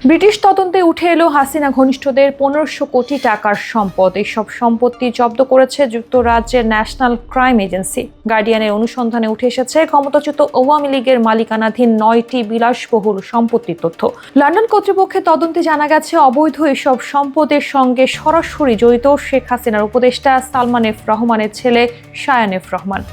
British তদন্তে উঠে এলো হাসিনা ঘনিষ্ঠদের 1500 কোটি টাকার সম্পদ। এইসব সম্পত্তি জব্দ করেছে যুক্তরাজ্যের ন্যাশনাল ক্রাইম এজেন্সি। গার্ডিয়ানের অনুসন্ধানে উঠে এসেছে ক্ষমতাচ্যুত আওয়ামী লীগের মালিকানাধীন 9টি বিলাসবহুল সম্পত্তির তথ্য। লন্ডন কর্তৃপক্ষের তদন্তে জানা গেছে, অবৈধ এসব সম্পদের সঙ্গে সরাসরি জড়িত শেখ হাসিনার উপদেষ্টা সালমান এফ রহমানের ছেলে শায়ান এফ রহমান।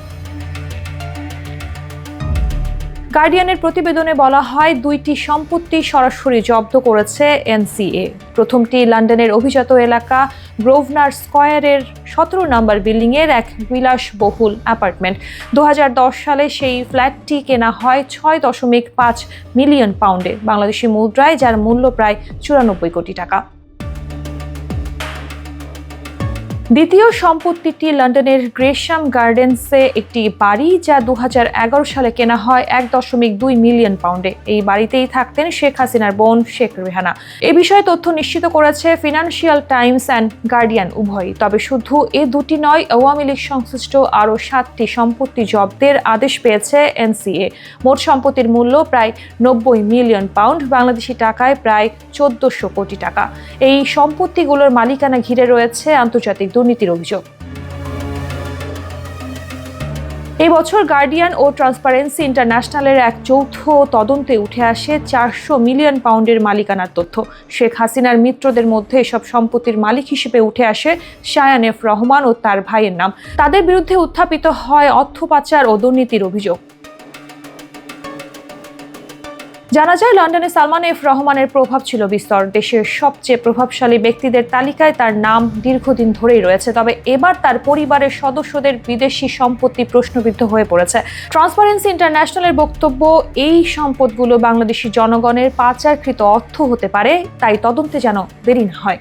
গার্ডিয়ানের প্রতিবেদনে বলা হয়, 2টি সম্পত্তি সরাসরি জব্দ করেছে এনসিএ। প্রথমটি লন্ডনের অভিজাত এলাকা গ্রোভনার স্কয়ারের 17 নম্বর বিল্ডিংয়ের এক বিলাসবহুল অ্যাপার্টমেন্ট। 2010 সালে সেই ফ্ল্যাটটি কেনা হয় 6.5 মিলিয়ন পাউন্ডে, বাংলাদেশি মুদ্রায়, যার মূল্য প্রায় 94 কোটি টাকা। দ্বিতীয় সম্পত্তিটি লন্ডনের গ্রেশাম গার্ডেন্সে একটি বাড়ি, যা 2011 সালে কেনা হয় 1.2 মিলিয়ন পাউন্ডে। এই বাড়িতেই থাকতেন শেখ হাসিনার বোন শেখ রেহানা। এ বিষয়ে তথ্য নিশ্চিত করেছে ফিনান্সিয়াল টাইমস অ্যান্ড গার্ডিয়ান উভয়ই। তবে শুধু এ দুটি নয়, আওয়ামী লীগ সংশ্লিষ্ট আরও 7টি সম্পত্তি জব্দের আদেশ পেয়েছে এনসিএ। মোট সম্পত্তির মূল্য প্রায় 90 মিলিয়ন পাউন্ড, বাংলাদেশি টাকায় প্রায় 1400 কোটি টাকা। এই সম্পত্তিগুলোর মালিকানা ঘিরে রয়েছে আন্তর্জাতিক দুর্নীতির অভিযোগ। এই বছর গার্ডিয়ান ও ট্রান্সপারেন্সি ইন্টারন্যাশনালের এক যৌথ তদন্তে উঠে আসে 400 মিলিয়ন পাউন্ডের মালিকানার তথ্য। শেখ হাসিনার মিত্রদের মধ্যে এসব সম্পত্তির মালিক হিসেবে উঠে আসে শায়ান এফ রহমান ও তার ভাইয়ের নাম। তাদের বিরুদ্ধে উত্থাপিত হয় অর্থ পাচার ও দুর্নীতির অভিযোগ। জানা যায়, লন্ডনে সালমান এফ রহমানের প্রভাব ছিল বিস্তর। দেশের সবচেয়ে প্রভাবশালী ব্যক্তিদের তালিকায় তার নাম দীর্ঘদিন ধরেই রয়েছে। তবে এবার তার পরিবারের সদস্যদের বিদেশি সম্পত্তি প্রশ্নবিদ্ধ হয়ে পড়েছে। ট্রান্সপারেন্সি ইন্টারন্যাশনালের বক্তব্য, এই সম্পদগুলো বাংলাদেশি জনগণের পাচারকৃত অর্থ হতে পারে, তাই তদন্তে যেন দেরি না হয়।